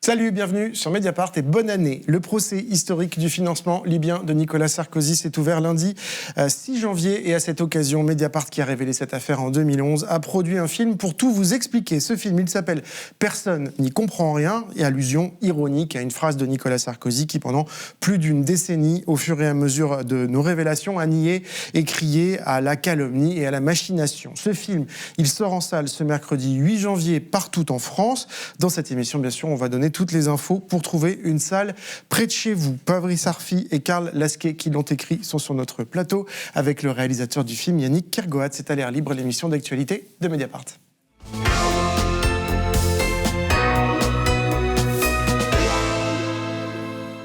Salut, bienvenue sur Mediapart et bonne année. Le procès historique du financement libyen de Nicolas Sarkozy s'est ouvert lundi 6 janvier et à cette occasion, Mediapart, qui a révélé cette affaire en 2011, a produit un film pour tout vous expliquer. Ce film, il s'appelle « Personne n'y comprend rien » et allusion ironique à une phrase de Nicolas Sarkozy qui, pendant plus d'une décennie, au fur et à mesure de nos révélations, a nié et crié à la calomnie et à la machination. Ce film, il sort en salle ce mercredi 8 janvier partout en France. Dans cette émission, bien sûr, on va donner toutes les infos pour trouver une salle près de chez vous. Fabrice Arfi et Karl Lasquet, qui l'ont écrit, sont sur notre plateau avec le réalisateur du film, Yannick Kergoat. C'est à l'air libre, l'émission d'actualité de Mediapart.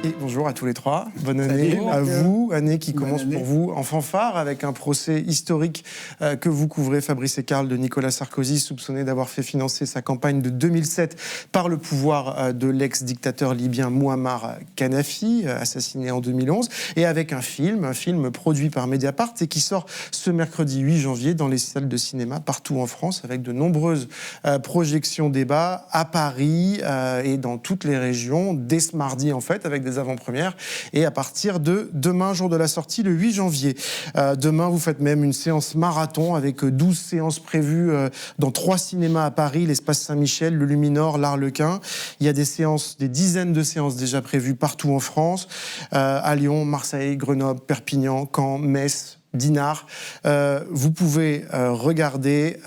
Et bonjour à tous les trois, bonne année à vous, année qui commence pour vous en fanfare avec un procès historique que vous couvrez, Fabrice et Karl, de Nicolas Sarkozy, soupçonné d'avoir fait financer sa campagne de 2007 par le pouvoir de l'ex-dictateur libyen Mouammar Kadhafi, assassiné en 2011, et avec un film produit par Mediapart et qui sort ce mercredi 8 janvier dans les salles de cinéma partout en France avec de nombreuses projections débats à Paris et dans toutes les régions, dès ce mardi en fait, avec des avant-premières, et à partir de demain, jour de la sortie, le 8 janvier. Demain, vous faites même une séance marathon avec 12 séances prévues dans 3 cinémas à Paris, l'Espace Saint-Michel, le Luminor, l'Arlequin. Il y a des dizaines de séances déjà prévues partout en France, à Lyon, Marseille, Grenoble, Perpignan, Caen, Metz, Dinard. Vous pouvez regarder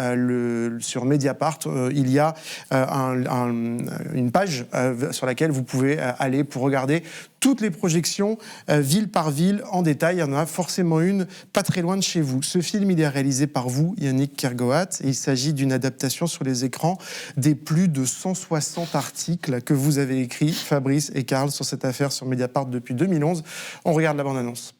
sur Mediapart, il y a une page sur laquelle vous pouvez aller pour regarder toutes les projections, ville par ville, en détail. Il y en a forcément une pas très loin de chez vous. Ce film, il est réalisé par vous, Yannick Kergoat, et il s'agit d'une adaptation sur les écrans des plus de 160 articles que vous avez écrits, Fabrice et Karl, sur cette affaire sur Mediapart depuis 2011. On regarde la bande-annonce.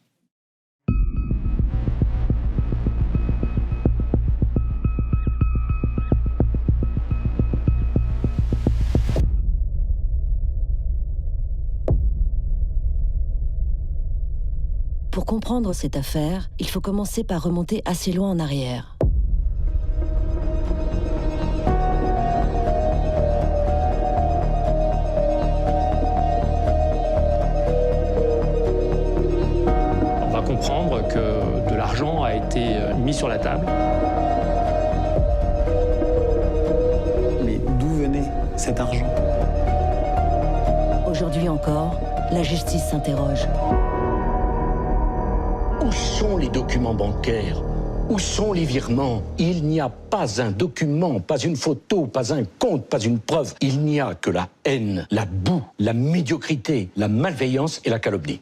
Pour comprendre cette affaire, il faut commencer par remonter assez loin en arrière. On va comprendre que de l'argent a été mis sur la table. Mais d'où venait cet argent ? Aujourd'hui encore, la justice s'interroge. Où sont les documents bancaires ? Où sont les virements ? Il n'y a pas un document, pas une photo, pas un compte, pas une preuve. Il n'y a que la haine, la boue, la médiocrité, la malveillance et la calomnie.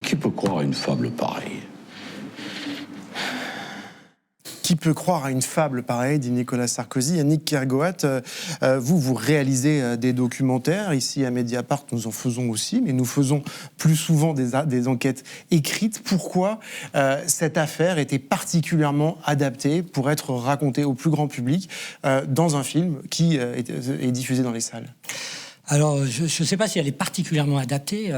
Qui peut croire à une fable pareille ? Qui peut croire à une fable pareille, dit Nicolas Sarkozy. Yannick Kergoat, vous réalisez des documentaires. Ici, à Mediapart, nous en faisons aussi, mais nous faisons plus souvent des enquêtes écrites. Pourquoi cette affaire était particulièrement adaptée pour être racontée au plus grand public dans un film qui est diffusé dans les salles ? Alors, je ne sais pas si elle est particulièrement adaptée.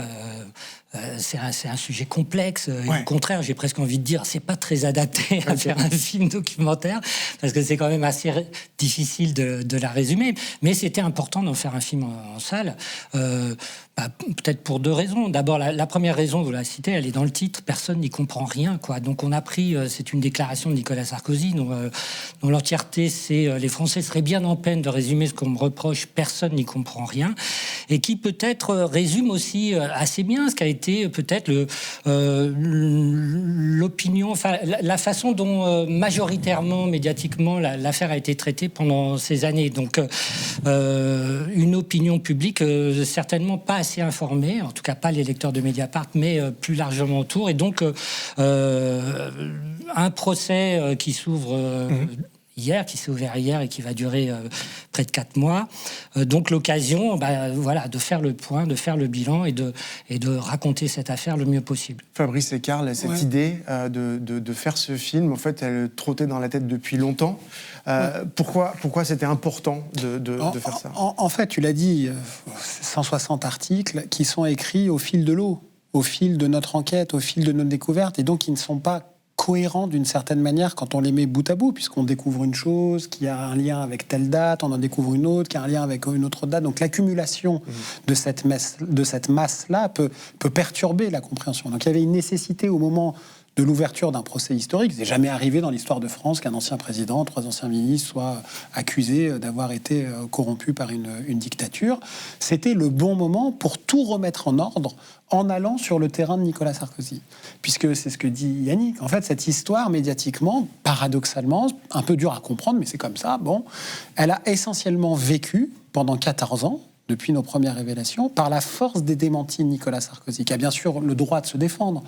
C'est un sujet complexe. Ouais. Au contraire, j'ai presque envie de dire, c'est pas très adapté à faire un film documentaire, parce que c'est quand même assez difficile de la résumer. Mais c'était important d'en faire un film en salle. Peut-être pour 2 raisons. D'abord, la première raison, vous la citez, elle est dans le titre. Personne n'y comprend rien, quoi. Donc on a pris, c'est une déclaration de Nicolas Sarkozy, dont l'entièreté, c'est les Français seraient bien en peine de résumer ce qu'on me reproche. Personne n'y comprend rien, et qui peut-être résume aussi assez bien ce qu'a été peut-être l'opinion, enfin la façon dont majoritairement, médiatiquement, l'affaire a été traitée pendant ces années. Donc une opinion publique certainement pas assez informés, en tout cas pas les lecteurs de Mediapart, mais plus largement autour. Et donc, un procès qui s'ouvre hier, qui s'est ouvert hier et qui va durer près de 4 mois. Donc l'occasion, de faire le point, de faire le bilan et de raconter cette affaire le mieux possible. Fabrice et Karl, cette idée de faire ce film, en fait, elle trottait dans la tête depuis longtemps. Pourquoi c'était important de faire ça ? En fait, tu l'as dit, 160 articles qui sont écrits au fil de l'eau, au fil de notre enquête, au fil de nos découvertes, et donc qui ne sont pas cohérents d'une certaine manière quand on les met bout à bout, puisqu'on découvre une chose qui a un lien avec telle date, on en découvre une autre qui a un lien avec une autre date. Donc l'accumulation de cette masse-là peut perturber la compréhension. Donc il y avait une nécessité au moment de l'ouverture d'un procès historique. C'est jamais arrivé dans l'histoire de France qu'un ancien président, 3 anciens ministres soient accusés d'avoir été corrompus par une dictature. C'était le bon moment pour tout remettre en ordre en allant sur le terrain de Nicolas Sarkozy. Puisque c'est ce que dit Yannick. En fait, cette histoire, médiatiquement, paradoxalement, un peu dur à comprendre, mais c'est comme ça, elle a essentiellement vécu pendant 14 ans, depuis nos premières révélations, par la force des démentis de Nicolas Sarkozy, qui a bien sûr le droit de se défendre.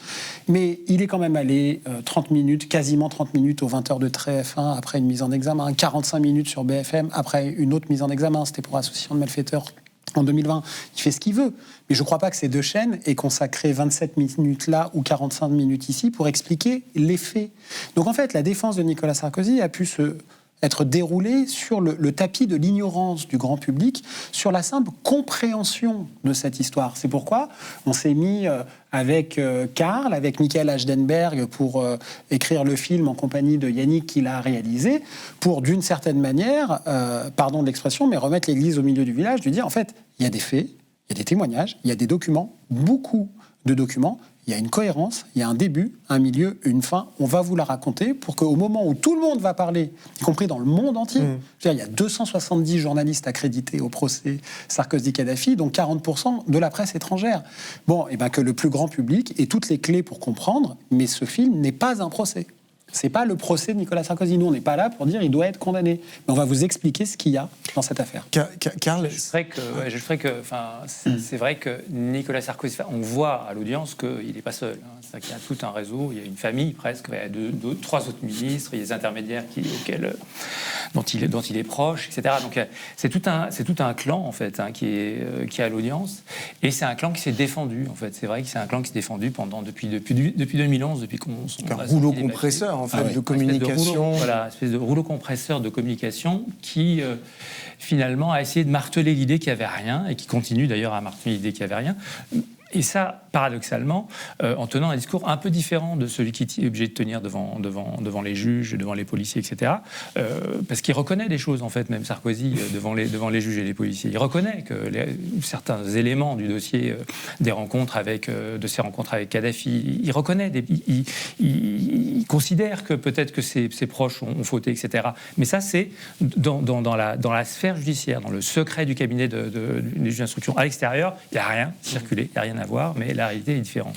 Mais il est quand même allé 30 minutes, quasiment 30 minutes aux 20h de TF1 après une mise en examen, 45 minutes sur BFM après une autre mise en examen, c'était pour association de malfaiteurs en 2020. Il fait ce qu'il veut. Mais je ne crois pas que ces deux chaînes aient consacré 27 minutes là ou 45 minutes ici pour expliquer les faits. Donc en fait, la défense de Nicolas Sarkozy a pu être déroulé sur le tapis de l'ignorance du grand public, sur la simple compréhension de cette histoire. C'est pourquoi on s'est mis avec Karl, avec Michael Ashdenberg pour écrire le film en compagnie de Yannick qui l'a réalisé, pour d'une certaine manière, pardon de l'expression, mais remettre l'église au milieu du village, lui dire en fait, il y a des faits, il y a des témoignages, il y a des documents, beaucoup de documents. Il y a une cohérence, il y a un début, un milieu, une fin. On va vous la raconter pour qu'au moment où tout le monde va parler, y compris dans le monde entier, il y a 270 journalistes accrédités au procès Sarkozy-Kadhafi, dont 40% de la presse étrangère. Que le plus grand public ait toutes les clés pour comprendre, mais ce film n'est pas un procès. C'est pas le procès de Nicolas Sarkozy. Nous, on n'est pas là pour dire il doit être condamné. Mais on va vous expliquer ce qu'il y a dans cette affaire. Karl, c'est vrai que Nicolas Sarkozy, on voit à l'audience qu'il n'est pas seul. C'est-à-dire qu'il y a tout un réseau, il y a une famille presque, il y a 3 autres ministres, il y a des intermédiaires dont il est proche, etc. Donc c'est tout un clan en fait qui est à l'audience, et c'est un clan qui s'est défendu en fait. C'est vrai que c'est un clan qui s'est défendu depuis 2011, depuis qu'on un rouleau compresseur en fait de communication. Espèce de rouleau compresseur de communication qui finalement a essayé de marteler l'idée qu'il n'y avait rien, et qui continue d'ailleurs à marteler l'idée qu'il n'y avait rien. Et ça, paradoxalement, en tenant un discours un peu différent de celui qui est obligé de tenir devant les juges, devant les policiers, etc. Parce qu'il reconnaît des choses, en fait, même Sarkozy, devant les juges et les policiers. Il reconnaît que certains éléments du dossier de ses rencontres avec Kadhafi, il reconnaît, il considère que peut-être que ses proches ont fauté, etc. Mais ça, c'est dans la sphère judiciaire, dans le secret du cabinet des juges d'instruction. À l'extérieur, il n'y a rien circulé, il n'y a rien à voir, mais la réalité est différente.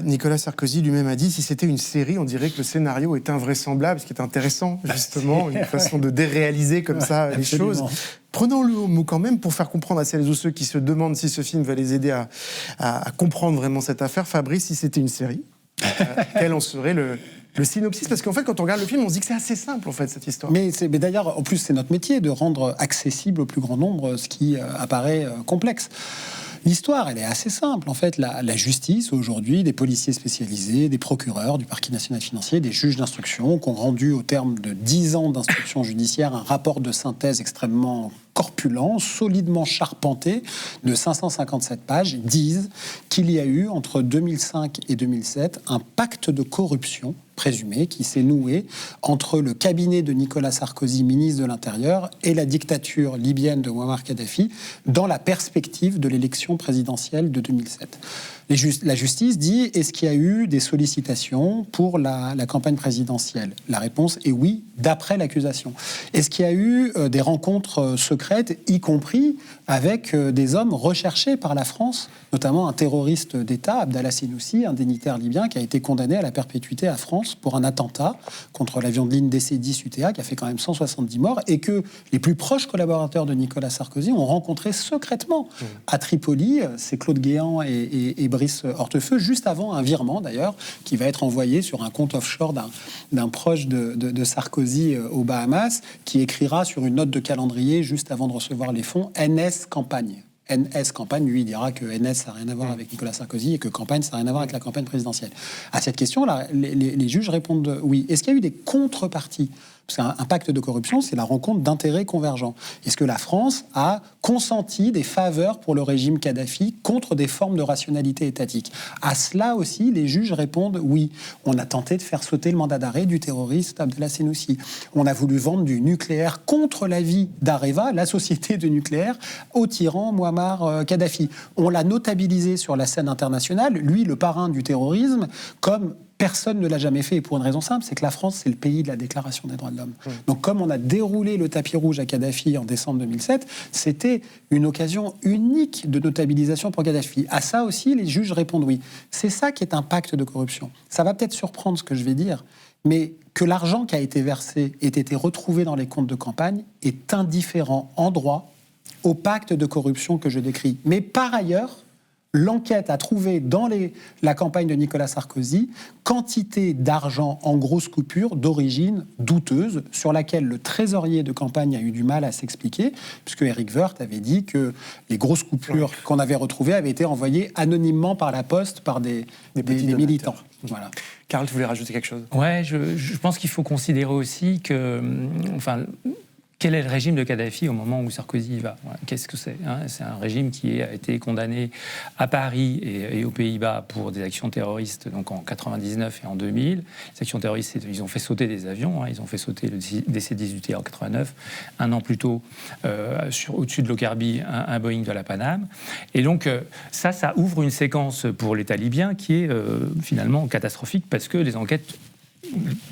Nicolas Sarkozy lui-même a dit, si c'était une série, on dirait que le scénario est invraisemblable, ce qui est intéressant, justement, une façon de déréaliser comme ça les choses. Prenons-le au mot quand même pour faire comprendre à celles ou ceux qui se demandent si ce film va les aider à comprendre vraiment cette affaire. Fabrice, si c'était une série, quel en serait le synopsis? Parce qu'en fait, quand on regarde le film, on se dit que c'est assez simple, en fait, cette histoire. Mais d'ailleurs, en plus, c'est notre métier de rendre accessible au plus grand nombre ce qui apparaît complexe. L'histoire, elle est assez simple. En fait, la justice, aujourd'hui, des policiers spécialisés, des procureurs, du parquet national financier, des juges d'instruction, qui ont rendu, au terme de 10 ans d'instruction judiciaire, un rapport de synthèse extrêmement corpulent, solidement charpenté, de 557 pages, disent qu'il y a eu, entre 2005 et 2007, un pacte de corruption présumé qui s'est noué entre le cabinet de Nicolas Sarkozy, ministre de l'Intérieur, et la dictature libyenne de Mouammar Kadhafi dans la perspective de l'élection présidentielle de 2007. La justice dit, est-ce qu'il y a eu des sollicitations pour la campagne présidentielle? La réponse est oui, d'après l'accusation. Est-ce qu'il y a eu des rencontres secrètes, y compris avec des hommes recherchés par la France, notamment un terroriste d'État, Abdallah Senoussi, un dignitaire libyen qui a été condamné à la perpétuité à France pour un attentat contre l'avion de ligne DC-10 UTA qui a fait quand même 170 morts, et que les plus proches collaborateurs de Nicolas Sarkozy ont rencontré secrètement à Tripoli. C'est Claude Guéant et Brice Hortefeux, juste avant un virement d'ailleurs, qui va être envoyé sur un compte offshore d'un proche de Sarkozy aux Bahamas, qui écrira sur une note de calendrier juste avant de recevoir les fonds NS Campagne. NS Campagne, lui, il dira que NS, ça n'a rien à voir avec Nicolas Sarkozy et que Campagne, ça n'a rien à voir avec la campagne présidentielle. À cette question-là, les juges répondent oui. Est-ce qu'il y a eu des contreparties? Parce qu'un pacte de corruption, c'est la rencontre d'intérêts convergents. Est-ce que la France a consenti des faveurs pour le régime Kadhafi contre des formes de rationalité étatique? À cela aussi, les juges répondent oui. On a tenté de faire sauter le mandat d'arrêt du terroriste Abdallah Senussi. On a voulu vendre du nucléaire contre l'avis d'Areva, la société de nucléaire, au tyran Muammar Kadhafi. On l'a notabilisé sur la scène internationale, lui, le parrain du terrorisme, comme personne ne l'a jamais fait, et pour une raison simple, c'est que la France, c'est le pays de la Déclaration des droits de l'homme. Donc, comme on a déroulé le tapis rouge à Kadhafi en décembre 2007, c'était une occasion unique de notabilisation pour Kadhafi. À ça aussi, les juges répondent oui. C'est ça qui est un pacte de corruption. Ça va peut-être surprendre ce que je vais dire, mais que l'argent qui a été versé ait été retrouvé dans les comptes de campagne est indifférent en droit au pacte de corruption que je décris. Mais par ailleurs, l'enquête a trouvé dans la campagne de Nicolas Sarkozy quantité d'argent en grosses coupures d'origine douteuse sur laquelle le trésorier de campagne a eu du mal à s'expliquer, puisque Éric Woerth avait dit que les grosses coupures qu'on avait retrouvées avaient été envoyées anonymement par la poste par des militants. Voilà. Karl, tu voulais rajouter quelque chose? Ouais, je pense qu'il faut considérer aussi que... quel est le régime de Kadhafi au moment où Sarkozy y va? Qu'est-ce que c'est? C'est un régime qui a été condamné à Paris et aux Pays-Bas pour des actions terroristes, donc en 99 et en 2000. Les actions terroristes, ils ont fait sauter des avions. Ils ont fait sauter le DC-18 en 89. Un an plus tôt, au-dessus de Lockerbie, un Boeing de la Paname. Et donc, ça ouvre une séquence pour l'État libyen qui est finalement catastrophique parce que les enquêtes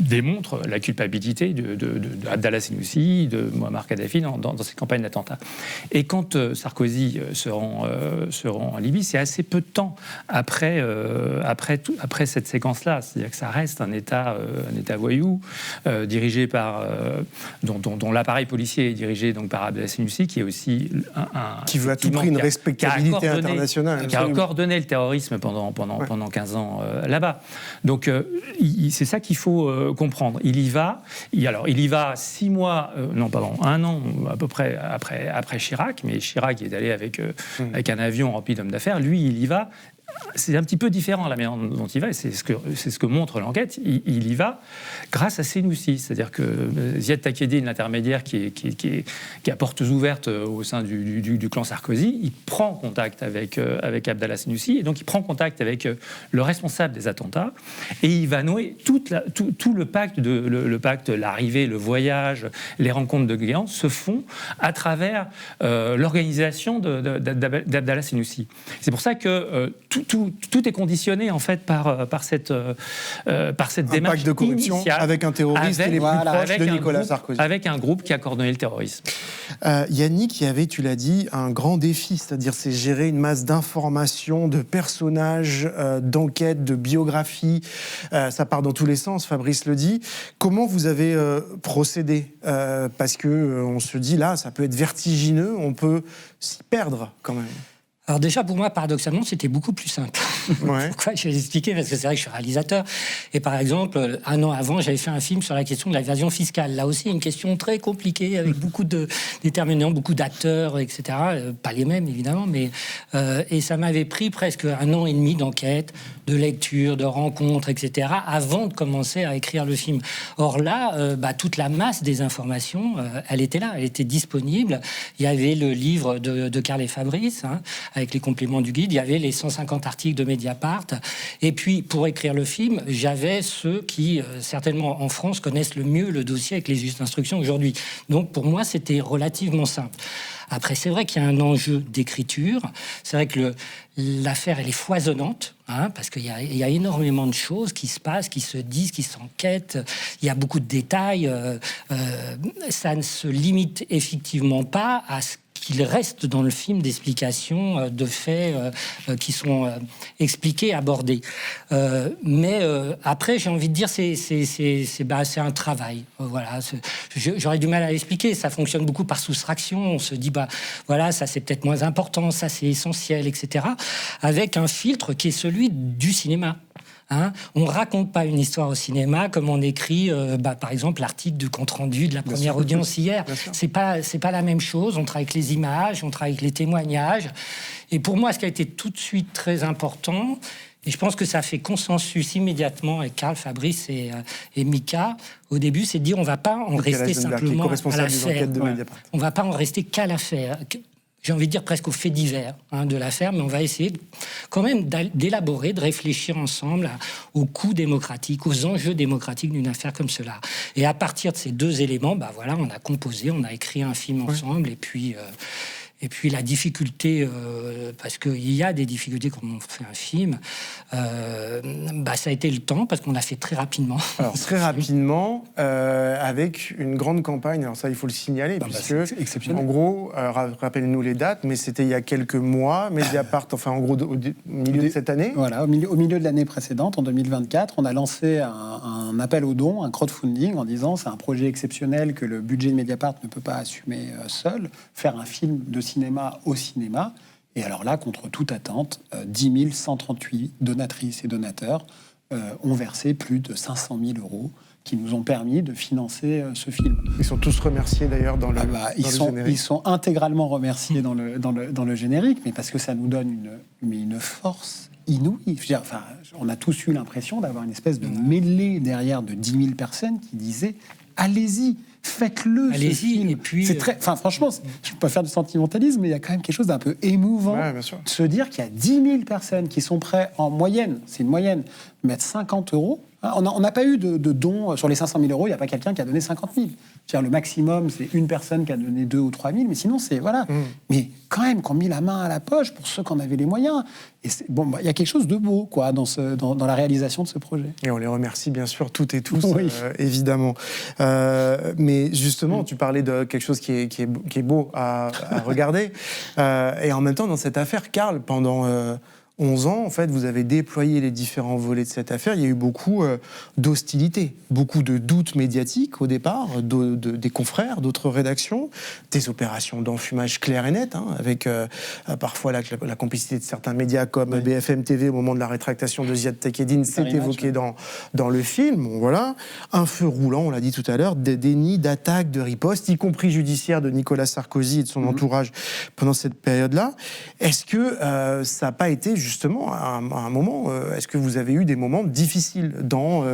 démontre la culpabilité d'Abdallah Senussi, de Muammar Kadhafi dans ces campagnes d'attentats. Et quand Sarkozy se rend en Libye, c'est assez peu de temps après cette séquence-là. C'est-à-dire que ça reste un État voyou, dirigé par... dont l'appareil policier est dirigé donc, par Abdallah Senussi, qui est aussi qui veut à tout prix une respectabilité internationale. Qui a coordonné le terrorisme pendant 15 ans là-bas. Donc c'est ça qu'il faut comprendre. Il y va 6 mois, un an à peu près après Chirac, mais Chirac est allé avec un avion rempli d'hommes d'affaires. Lui, il y va. C'est un petit peu différent la manière dont il va, et c'est ce que montre l'enquête. Il y va grâce à Senussi, c'est-à-dire que Ziad Takedine, l'intermédiaire qui a portes ouvertes au sein du clan Sarkozy, il prend contact avec Abdallah Senussi, et donc il prend contact avec le responsable des attentats, et il va nouer tout le pacte, l'arrivée, le voyage, les rencontres de Guéant se font à travers l'organisation d'Abdallah Senussi. C'est pour ça que tout est conditionné en fait par cette démarche pacte de corruption initiale, avec un terroriste et les plus proches de Nicolas Sarkozy. Avec un groupe qui a coordonné le terrorisme. Yannick, il y avait, tu l'as dit, un grand défi, c'est-à-dire c'est gérer une masse d'informations, de personnages, d'enquêtes, de biographies. Ça part dans tous les sens, Fabrice le dit. Comment vous avez procédé? Parce qu'on se dit, là, ça peut être vertigineux, on peut s'y perdre quand même. Alors déjà, pour moi, paradoxalement, c'était beaucoup plus simple. Ouais. Pourquoi? Je vais expliquer, parce que c'est vrai que je suis réalisateur. Et par exemple, un an avant, j'avais fait un film sur la question de l'évasion fiscale. Là aussi, une question très compliquée, avec beaucoup de déterminants, beaucoup d'acteurs, etc. Pas les mêmes, évidemment, mais... et ça m'avait pris presque 1 an et demi d'enquête, de lecture, de rencontres, etc., avant de commencer à écrire le film. Or là, toute la masse des informations, elle était là, elle était disponible. Il y avait le livre de Karl et Fabrice, avec les compléments du guide, il y avait les 150 articles de Mediapart. Et puis, pour écrire le film, j'avais ceux qui, certainement en France, connaissent le mieux le dossier avec les juges d'instruction aujourd'hui. Donc, pour moi, c'était relativement simple. Après, c'est vrai qu'il y a un enjeu d'écriture. C'est vrai que l'affaire, elle est foisonnante, parce qu'il y a énormément de choses qui se passent, qui se disent, qui s'enquêtent. Il y a beaucoup de détails. Ça ne se limite effectivement pas à ce qu'il reste dans le film d'explications, de faits qui sont expliqués, abordés. Mais après, j'ai envie de dire, c'est un travail. Voilà, j'aurais du mal à l'expliquer. Ça fonctionne beaucoup par soustraction. On se dit, voilà, ça c'est peut-être moins important, ça c'est essentiel, etc. Avec un filtre qui est celui du cinéma. On ne raconte pas une histoire au cinéma comme on écrit, par exemple, l'article de compte-rendu de la première audience hier. C'est pas la même chose. On travaille avec les images, on travaille avec les témoignages. Et pour moi, ce qui a été tout de suite très important, Et je pense que ça fait consensus immédiatement avec Karl, Fabrice et Mika. Au début, c'est de dire on ne va pas en rester simplement à l'affaire. On ne va pas en rester qu'à l'affaire. J'ai envie de dire presque aux faits divers de l'affaire, mais on va essayer quand même d'élaborer, de réfléchir ensemble aux coûts démocratiques, aux enjeux démocratiques d'une affaire comme cela. Et à partir de ces deux éléments, voilà, on a composé, on a écrit un film ensemble, et puis la difficulté, parce qu'il y a des difficultés quand on fait un film, ça a été le temps, parce qu'on l'a fait très rapidement. Alors très rapidement, avec une grande campagne, alors ça il faut le signaler, puisque en gros, rappelle-nous les dates, mais c'était il y a quelques mois, Mediapart, enfin en gros au milieu de cette année. Voilà, au milieu de l'année précédente, en 2024, on a lancé un appel aux dons, un crowdfunding, en disant c'est un projet exceptionnel que le budget de Mediapart ne peut pas assumer seul, faire un film de cinéma au cinéma. Et alors là, contre toute attente, 10 138 donatrices et donateurs ont versé plus de 500 000 euros qui nous ont permis de financer ce film. Ils sont tous remerciés d'ailleurs dans le générique. Ils sont intégralement remerciés dans le générique, mais parce que ça nous donne une force inouïe. Je veux dire, on a tous eu l'impression d'avoir une espèce de mêlée derrière de 10 000 personnes qui disaient « Allez-y !» Faites-le, ce film. Et puis, c'est très, franchement, je peux pas faire du sentimentalisme, mais il y a quand même quelque chose d'un peu émouvant de se dire qu'il y a 10 000 personnes qui sont prêtes, en moyenne, c'est une moyenne, mettre 50 euros. On n'a pas eu de dons sur les 500 000 euros, il n'y a pas quelqu'un qui a donné 50 000. Le maximum, c'est une personne qui a donné 2 ou 3 000, mais sinon, c'est... Voilà. Mais quand même, qu'on mis la main à la poche pour ceux qui en avaient les moyens. Et il y a quelque chose de beau, quoi, dans la réalisation de ce projet. Et on les remercie, bien sûr, toutes et tous, évidemment. Mais justement, tu parlais de quelque chose qui est beau à regarder. Et en même temps, dans cette affaire, Karl, pendant 11 ans, en fait, vous avez déployé les différents volets de cette affaire. Il y a eu beaucoup d'hostilité, beaucoup de doutes médiatiques au départ, des confrères, d'autres rédactions, des opérations d'enfumage claires et nettes, avec parfois la complicité de certains médias comme BFM TV au moment de la rétractation de Ziad Takieddine, c'est évoqué dans le film. Bon, voilà. Un feu roulant, on l'a dit tout à l'heure, des dénis, d'attaques, de ripostes, y compris judiciaires de Nicolas Sarkozy et de son entourage pendant cette période-là. Est-ce que ça n'a pas été justement, à un moment, est-ce que vous avez eu des moments difficiles dans,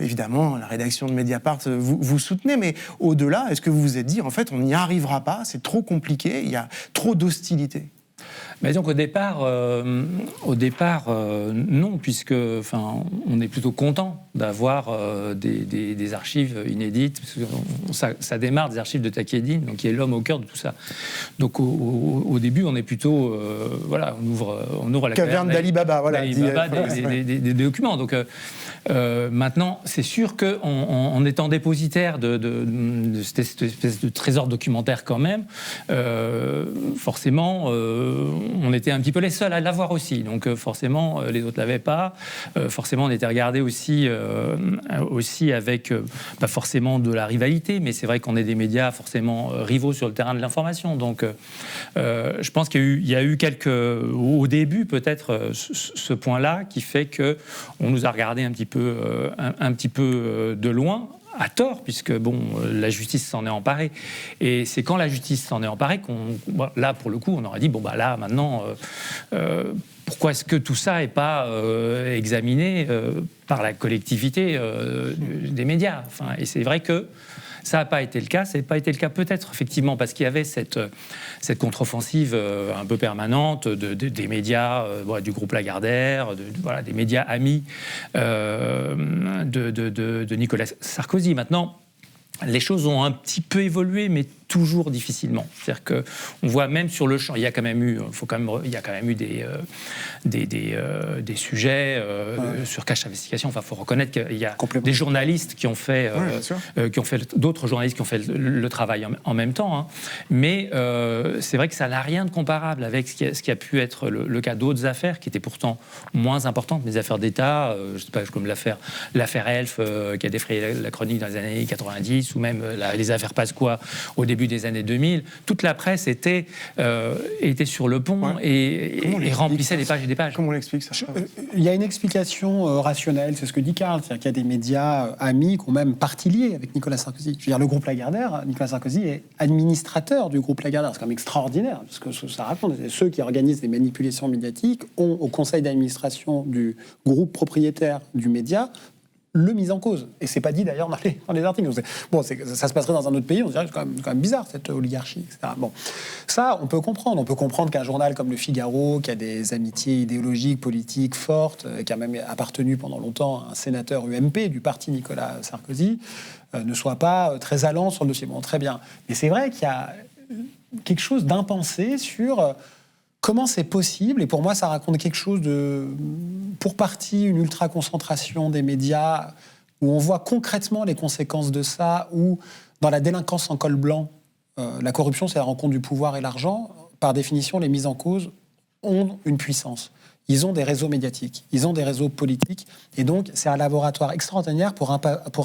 évidemment, la rédaction de Mediapart, vous soutenez, mais au-delà, est-ce que vous vous êtes dit, en fait, on n'y arrivera pas, c'est trop compliqué, il y a trop d'hostilité? Mais donc au départ, non, puisque on est plutôt content d'avoir des archives inédites. Ça démarre des archives de Takieddine, donc qui est l'homme au cœur de tout ça. Donc au début, on est plutôt on ouvre la caverne d'Ali Baba, des documents. Donc maintenant, c'est sûr que en étant dépositaire de cette espèce de trésor documentaire quand même, forcément. On était un petit peu les seuls à l'avoir aussi, donc forcément les autres l'avaient pas. Forcément, on était regardés aussi avec pas forcément de la rivalité, mais c'est vrai qu'on est des médias forcément rivaux sur le terrain de l'information. Donc, je pense qu'il y a eu au début peut-être ce point-là qui fait que on nous a regardé un petit peu de loin. À tort, puisque la justice s'en est emparée. Et c'est quand la justice s'en est emparée là, pour le coup, on aurait dit, là, maintenant, pourquoi est-ce que tout ça n'est pas examiné par la collectivité des médias? Et c'est vrai que ça n'a pas été le cas. Ça n'a pas été le cas peut-être, effectivement, parce qu'il y avait cette contre-offensive un peu permanente des médias, du groupe Lagardère, des médias amis de Nicolas Sarkozy. Maintenant, les choses ont un petit peu évolué, mais toujours difficilement. C'est-à-dire que on voit même sur le champ, il y a quand même eu des sujets sur cache d'investigation. Enfin, faut reconnaître qu'il y a des journalistes qui ont fait, d'autres journalistes qui ont fait le travail en même temps. Mais c'est vrai que ça n'a rien de comparable avec ce qui a pu être le cas d'autres affaires qui étaient pourtant moins importantes, des affaires d'État, je sais pas, comme l'affaire Elf qui a défrayé la chronique dans les années 90, ou même les affaires Pasqua au début début des années 2000, toute la presse était sur le pont et remplissait des pages et des pages. Comment on l'explique ça? Il y a une explication rationnelle, c'est ce que dit Karl, c'est-à-dire qu'il y a des médias amis qui ont même parti lié avec Nicolas Sarkozy. Je veux dire, le groupe Lagardère, Nicolas Sarkozy est administrateur du groupe Lagardère. C'est quand même extraordinaire, parce que ça raconte. Ceux qui organisent les manipulations médiatiques ont au conseil d'administration du groupe propriétaire du média le mis en cause. Et c'est pas dit d'ailleurs dans les articles. Bon, ça se passerait dans un autre pays, on dirait que c'est quand même bizarre cette oligarchie, etc. Bon, ça, on peut comprendre. On peut comprendre qu'un journal comme Le Figaro, qui a des amitiés idéologiques, politiques fortes, qui a même appartenu pendant longtemps à un sénateur UMP du parti Nicolas Sarkozy, ne soit pas très allant sur le dossier. Bon, très bien. Mais c'est vrai qu'il y a quelque chose d'impensé sur comment c'est possible, et pour moi, ça raconte quelque chose de, pour partie, une ultra-concentration des médias, où on voit concrètement les conséquences de ça, où dans la délinquance en col blanc, la corruption, c'est la rencontre du pouvoir et l'argent. Par définition, les mises en cause ont une puissance. Ils ont des réseaux médiatiques, ils ont des réseaux politiques, et donc c'est un laboratoire extraordinaire pour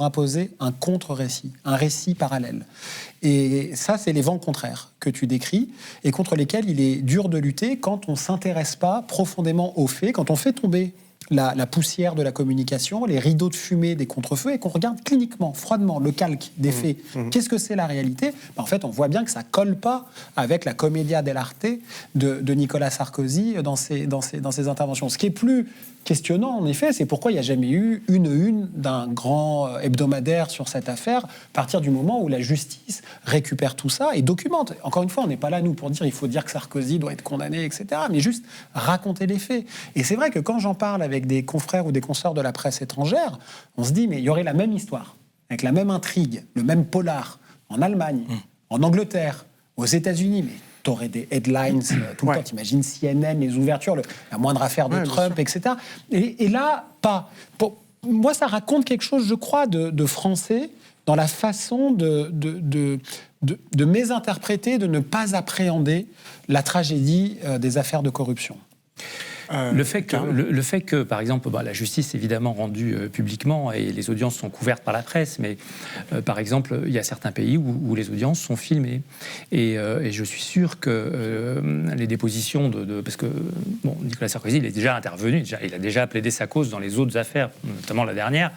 imposer un contre-récit, un récit parallèle. Et ça, c'est les vents contraires que tu décris, et contre lesquels il est dur de lutter quand on ne s'intéresse pas profondément aux faits, quand on fait tomber la poussière de la communication, les rideaux de fumée des contre-feux, et qu'on regarde cliniquement, froidement, le calque des faits. Qu'est-ce que c'est la réalité? En fait, on voit bien que ça colle pas avec la commedia dell'arte de Nicolas Sarkozy dans ses interventions. Ce qui est plus questionnant, en effet, c'est pourquoi il n'y a jamais eu une d'un grand hebdomadaire sur cette affaire, à partir du moment où la justice récupère tout ça et documente. Encore une fois, on n'est pas là, nous, pour dire il faut dire que Sarkozy doit être condamné, etc., mais juste raconter les faits. Et c'est vrai que quand j'en parle avec des confrères ou des consoeurs de la presse étrangère, on se dit, mais il y aurait la même histoire, avec la même intrigue, le même polar, en Allemagne, en Angleterre, aux États-Unis, mais t'aurais des headlines tout le temps. T'imagines CNN, les ouvertures, la moindre affaire de Trump, etc. Et là, pas. Pour moi, ça raconte quelque chose, je crois, de français dans la façon de mésinterpréter, de ne pas appréhender la tragédie des affaires de corruption. Le fait que, par exemple, la justice est évidemment rendue publiquement et les audiences sont couvertes par la presse, mais par exemple, il y a certains pays où les audiences sont filmées. Et je suis sûr que les dépositions parce que Nicolas Sarkozy, il est déjà intervenu, il a déjà plaidé sa cause dans les autres affaires, notamment la dernière,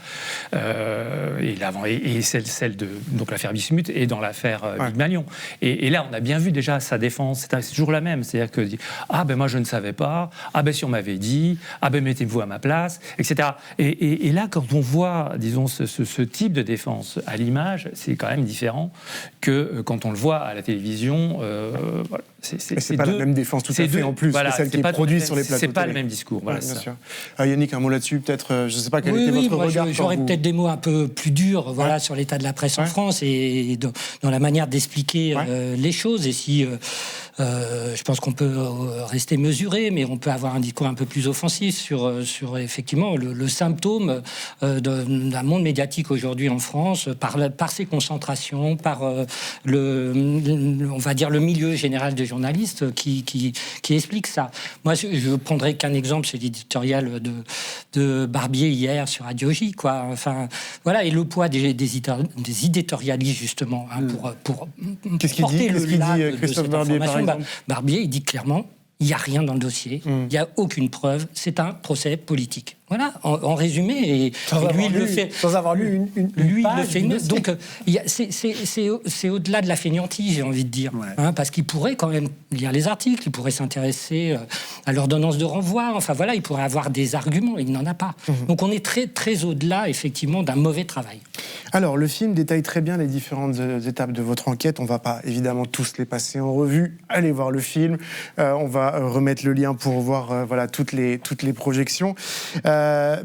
et celle de donc l'affaire Bismuth et dans l'affaire Big-Malion. Et là, on a bien vu déjà sa défense, c'est toujours la même, c'est-à-dire que moi je ne savais pas, si on m'avait dit, mettez-vous à ma place, etc. Et là, quand on voit, disons, ce type de défense à l'image, c'est quand même différent que quand on le voit à la télévision. C'est pas la même défense tout à fait en plus, que celle qui est produite sur les plateaux. C'est pas le même discours. Voilà, bien sûr. Yannick, un mot là-dessus, peut-être. Je ne sais pas quel était votre regard. J'aurais peut-être des mots un peu plus durs, sur l'état de la presse en France et dans la manière d'expliquer les choses. Et si je pense qu'on peut rester mesuré, mais on peut avoir un discours un peu plus offensif sur effectivement le symptôme d'un monde médiatique aujourd'hui en France par ses concentrations, par on va dire le milieu général des journalistes qui explique ça. Moi, je prendrai qu'un exemple, c'est l'éditorial de Barbier hier sur Radio J, quoi. Enfin, voilà, et le poids des éditorialistes justement pour porter le là de cette information. Barbier, il dit clairement, il n'y a rien dans le dossier, il n'y a aucune preuve, c'est un procès politique. Voilà, en résumé, et lui, il le fait. Sans avoir lu une page, il le fait. Donc, c'est au-delà de la fainéantise, j'ai envie de dire. Parce qu'il pourrait quand même lire les articles, il pourrait s'intéresser à l'ordonnance de renvoi, enfin voilà, il pourrait avoir des arguments, il n'en a pas. Donc on est très, très au-delà, effectivement, d'un mauvais travail. Alors, le film détaille très bien les différentes étapes de votre enquête. On ne va pas, évidemment, tous les passer en revue. Allez voir le film. On va remettre le lien pour voir toutes les projections.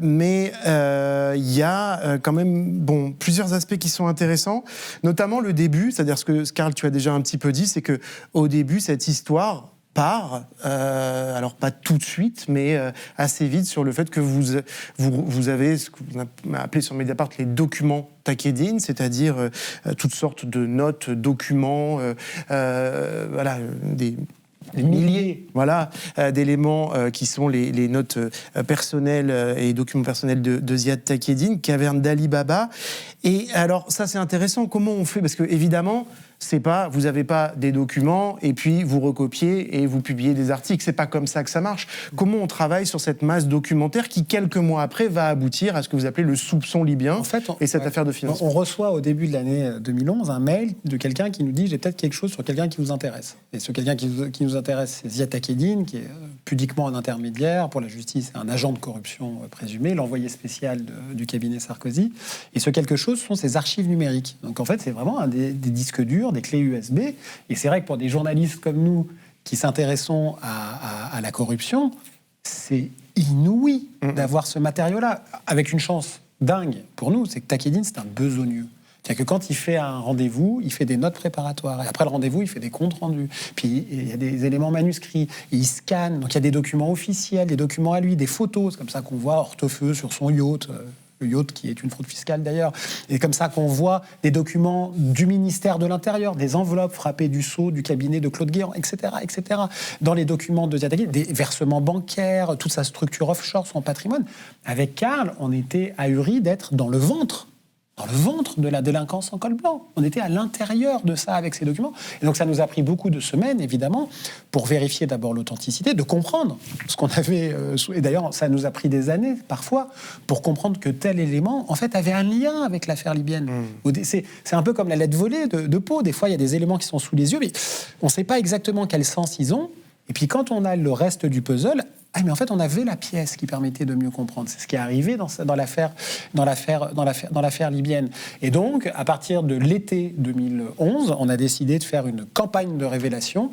Mais il y a quand même plusieurs aspects qui sont intéressants, notamment le début, c'est-à-dire ce que, Karl, tu as déjà un petit peu dit, c'est qu'au début, cette histoire part, alors pas tout de suite, mais assez vite, sur le fait que vous avez ce qu'on a appelé sur Mediapart les documents Takieddine, c'est-à-dire toutes sortes de notes, documents, des milliers d'éléments qui sont les notes personnelles et documents personnels de Ziad Takieddine, caverne d'Ali Baba. Et alors, ça, c'est intéressant. Comment on fait ? Parce que, évidemment, C'est pas, vous n'avez pas des documents et puis vous recopiez et vous publiez des articles. C'est pas comme ça que ça marche. Comment on travaille sur cette masse documentaire qui, quelques mois après, va aboutir à ce que vous appelez le soupçon libyen et cette affaire de financement? On reçoit au début de l'année 2011 un mail de quelqu'un qui nous dit « j'ai peut-être quelque chose sur quelqu'un qui vous intéresse ». Et ce quelqu'un qui nous intéresse, c'est Ziad Takieddine, qui est pudiquement un intermédiaire pour la justice, un agent de corruption présumé, l'envoyé spécial du cabinet Sarkozy. Et ce quelque chose sont ses archives numériques. Donc en fait, c'est vraiment des disques durs, des clés USB. Et c'est vrai que pour des journalistes comme nous qui s'intéressons à la corruption, c'est inouï d'avoir ce matériau-là. Avec une chance dingue pour nous, c'est que Takieddine, c'est un besogneux. C'est-à-dire que quand il fait un rendez-vous, il fait des notes préparatoires. Et après le rendez-vous, il fait des comptes rendus. Puis il y a des éléments manuscrits. Et il scanne. Donc il y a des documents officiels, des documents à lui, des photos. C'est comme ça qu'on voit Hortefeux sur son yacht. Le yacht qui est une fraude fiscale d'ailleurs. Et comme ça qu'on voit des documents du ministère de l'Intérieur, des enveloppes frappées du sceau du cabinet de Claude Guéant, etc., etc. Dans les documents de Ziad Takieddine, des versements bancaires, toute sa structure offshore, son patrimoine. Avec Karl, on était ahuris d'être dans le ventre de la délinquance en col blanc. On était à l'intérieur de ça avec ces documents. Et donc ça nous a pris beaucoup de semaines, évidemment, pour vérifier d'abord l'authenticité, de comprendre ce qu'on avait... et d'ailleurs, ça nous a pris des années, parfois, pour comprendre que tel élément, en fait, avait un lien avec l'affaire libyenne. C'est un peu comme la lettre volée de Pau. Des fois, il y a des éléments qui sont sous les yeux, mais on ne sait pas exactement quel sens ils ont. Et puis quand on a le reste du puzzle... mais en fait, on avait la pièce qui permettait de mieux comprendre. C'est ce qui est arrivé dans l'affaire libyenne. Et donc, à partir de l'été 2011, on a décidé de faire une campagne de révélation,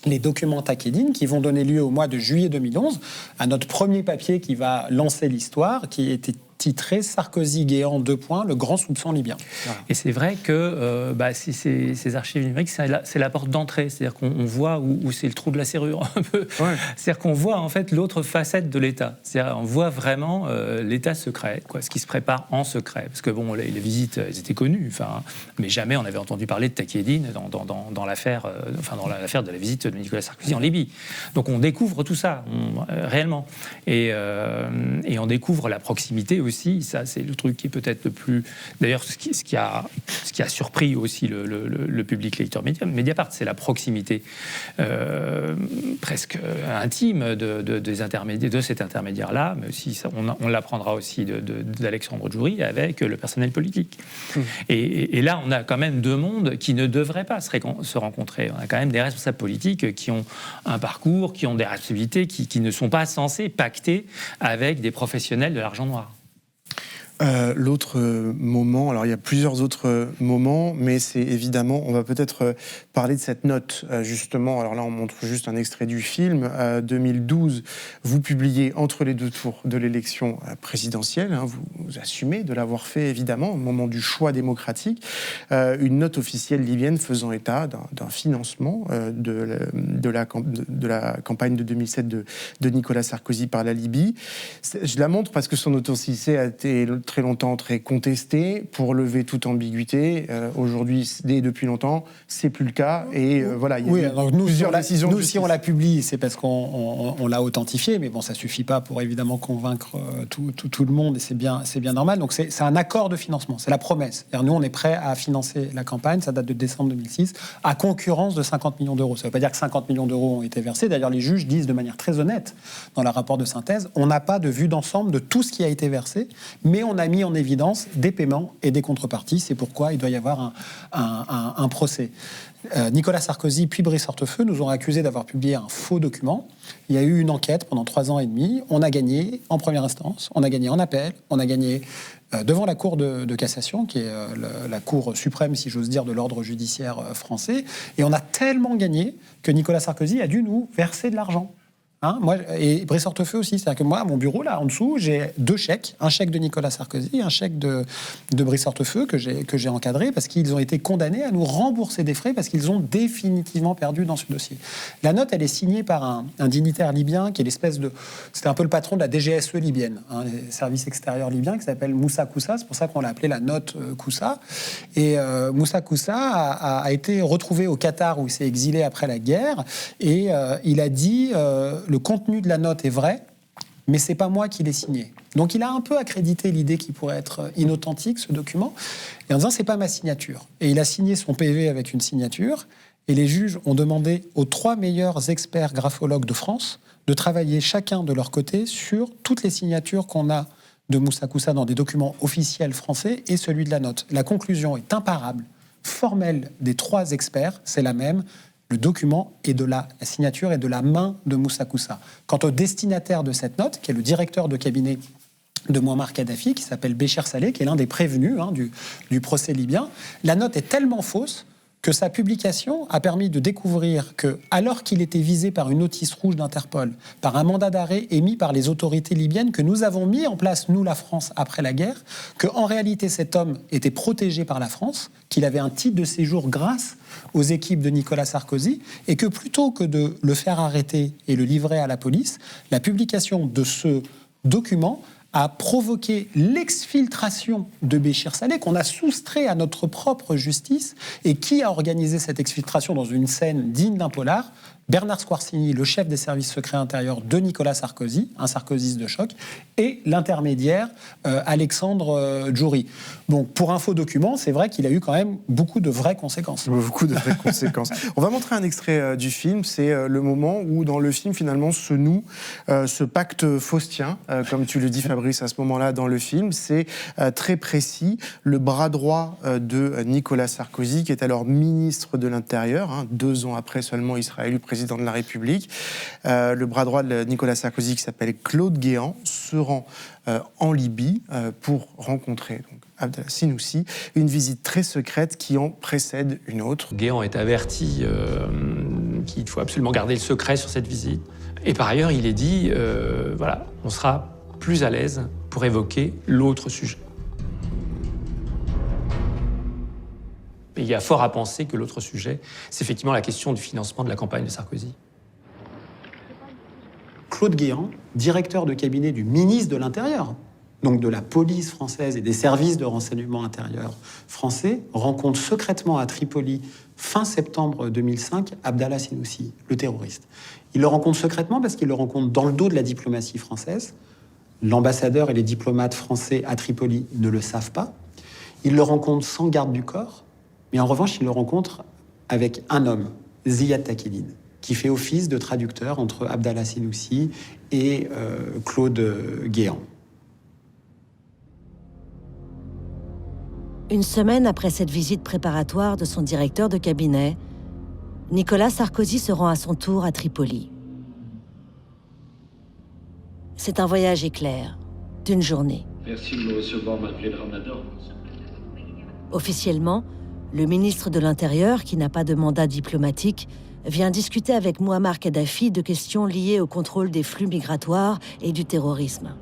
les documents Takieddine, qui vont donner lieu au mois de juillet 2011 à notre premier papier qui va lancer l'histoire, qui était titré Sarkozy-Guéant : le grand soupçon libyen. Voilà. Et c'est vrai que ces archives numériques, c'est la porte d'entrée. C'est-à-dire qu'on voit où c'est le trou de la serrure, un peu. Ouais. C'est-à-dire qu'on voit en fait l'autre facette de l'État. C'est-à-dire on voit vraiment l'État secret, ce qui se prépare en secret. Parce que bon, les visites, elles étaient connues, mais jamais on avait entendu parler de Takieddine dans l'affaire de la visite de Nicolas Sarkozy en Libye. Donc on découvre tout ça, réellement. Et on découvre la proximité aussi. Ça, c'est le truc qui est peut-être le plus... D'ailleurs, ce qui a surpris aussi le public lecteur Mediapart, c'est la proximité presque intime de cet intermédiaire-là, mais aussi, on l'apprendra aussi d'Alexandre Djouri avec le personnel politique. Et là, on a quand même deux mondes qui ne devraient pas se rencontrer. On a quand même des responsables politiques qui ont un parcours, qui ont des responsabilités, qui ne sont pas censés pacter avec des professionnels de l'argent noir. L'autre moment, alors il y a plusieurs autres moments, mais c'est évidemment, on va peut-être parler de cette note, justement. Alors là, on montre juste un extrait du film. 2012, vous publiez entre les deux tours de l'élection présidentielle, vous assumez de l'avoir fait, évidemment, au moment du choix démocratique, une note officielle libyenne faisant état d'un financement de la campagne de 2007 de Nicolas Sarkozy par la Libye. Je la montre parce que son authenticité a été très longtemps très contesté pour lever toute ambiguïté. Aujourd'hui, depuis longtemps, c'est plus le cas. Et voilà, il y a plusieurs décisions. Nous, si on la publie, c'est parce qu'on l'a authentifié, mais bon, ça suffit pas pour évidemment convaincre tout le monde, et c'est bien normal. Donc c'est un accord de financement, c'est la promesse. C'est-à-dire, nous, on est prêt à financer la campagne, ça date de décembre 2006, à concurrence de 50 millions d'euros. Ça ne veut pas dire que 50 millions d'euros ont été versés. D'ailleurs, les juges disent de manière très honnête dans leur rapport de synthèse, on n'a pas de vue d'ensemble de tout ce qui a été versé, mais on a mis en évidence des paiements et des contreparties. C'est pourquoi il doit y avoir un procès. Nicolas Sarkozy puis Brice Hortefeux nous ont accusés d'avoir publié un faux document. Il y a eu une enquête pendant 3 ans et demi. On a gagné en première instance, on a gagné en appel, on a gagné devant la Cour de cassation, qui est la Cour suprême, si j'ose dire, de l'ordre judiciaire français. Et on a tellement gagné que Nicolas Sarkozy a dû nous verser de l'argent. Moi, et Brice Hortefeux aussi, c'est-à-dire que moi, à mon bureau, là, en dessous, j'ai 2 chèques. Un chèque de Nicolas Sarkozy, un chèque de Brice Hortefeux que j'ai encadré parce qu'ils ont été condamnés à nous rembourser des frais parce qu'ils ont définitivement perdu dans ce dossier. La note, elle est signée par un dignitaire libyen qui est c'était un peu le patron de la DGSE libyenne, les services extérieurs libyens, qui s'appelle Moussa Koussa. C'est pour ça qu'on l'a appelé la note Koussa. Et Moussa Koussa a été retrouvé au Qatar où il s'est exilé après la guerre et il a dit... le contenu de la note est vrai, mais c'est pas moi qui l'ai signé. Donc il a un peu accrédité l'idée qu'il pourrait être inauthentique, ce document, et en disant c'est pas ma signature. Et il a signé son PV avec une signature, et les juges ont demandé aux 3 meilleurs experts graphologues de France de travailler chacun de leur côté sur toutes les signatures qu'on a de Moussa Koussa dans des documents officiels français et celui de la note. La conclusion est imparable, formelle des 3 experts, c'est la même. Le document est de la signature et de la main de Moussa Koussa. Quant au destinataire de cette note, qui est le directeur de cabinet de Mouammar Kadhafi, qui s'appelle Béchir Saleh, qui est l'un des prévenus du procès libyen, la note est tellement fausse que sa publication a permis de découvrir que, alors qu'il était visé par une notice rouge d'Interpol, par un mandat d'arrêt émis par les autorités libyennes que nous avons mis en place, nous, la France, après la guerre, qu'en réalité, cet homme était protégé par la France, qu'il avait un titre de séjour grâce aux équipes de Nicolas Sarkozy, et que plutôt que de le faire arrêter et le livrer à la police, la publication de ce document a provoqué l'exfiltration de Béchir Saleh, qu'on a soustrait à notre propre justice. Et qui a organisé cette exfiltration dans une scène digne d'un polar ? Bernard Squarcini, le chef des services secrets intérieurs de Nicolas Sarkozy, un sarkozyste de choc, et l'intermédiaire Alexandre Djouri. Bon, pour un faux document, c'est vrai qu'il a eu quand même beaucoup de vraies conséquences. Beaucoup de vraies conséquences. On va montrer un extrait du film. C'est le moment où, dans le film, finalement, se noue ce pacte faustien, comme tu le dis, Fabrice, à ce moment-là dans le film. C'est très précis. Le bras droit de Nicolas Sarkozy, qui est alors ministre de l'Intérieur, 2 ans après seulement, il sera élu président de la République. Le bras droit de Nicolas Sarkozy, qui s'appelle Claude Guéant, se rend en Libye pour rencontrer donc Abdallah Sinoussi, une visite très secrète qui en précède une autre. Guéant est averti qu'il faut absolument garder le secret sur cette visite. Et par ailleurs, il est dit, voilà, on sera plus à l'aise pour évoquer l'autre sujet. Et il y a fort à penser que l'autre sujet, c'est effectivement la question du financement de la campagne de Sarkozy. Claude Guéant, directeur de cabinet du ministre de l'Intérieur, donc de la police française et des services de renseignement intérieur français, rencontre secrètement à Tripoli, fin septembre 2005, Abdallah Sinoussi, le terroriste. Il le rencontre secrètement parce qu'il le rencontre dans le dos de la diplomatie française. L'ambassadeur et les diplomates français à Tripoli ne le savent pas. Il le rencontre sans garde du corps. Mais en revanche, il le rencontre avec un homme, Ziad Takieddine, qui fait office de traducteur entre Abdallah Sinoussi et Claude Guéant. Une semaine après cette visite préparatoire de son directeur de cabinet, Nicolas Sarkozy se rend à son tour à Tripoli. C'est un voyage éclair, d'une journée. Merci de me recevoir malgré le ramadan. Officiellement, le ministre de l'Intérieur, qui n'a pas de mandat diplomatique, vient discuter avec Mouammar Kadhafi de questions liées au contrôle des flux migratoires et du terrorisme.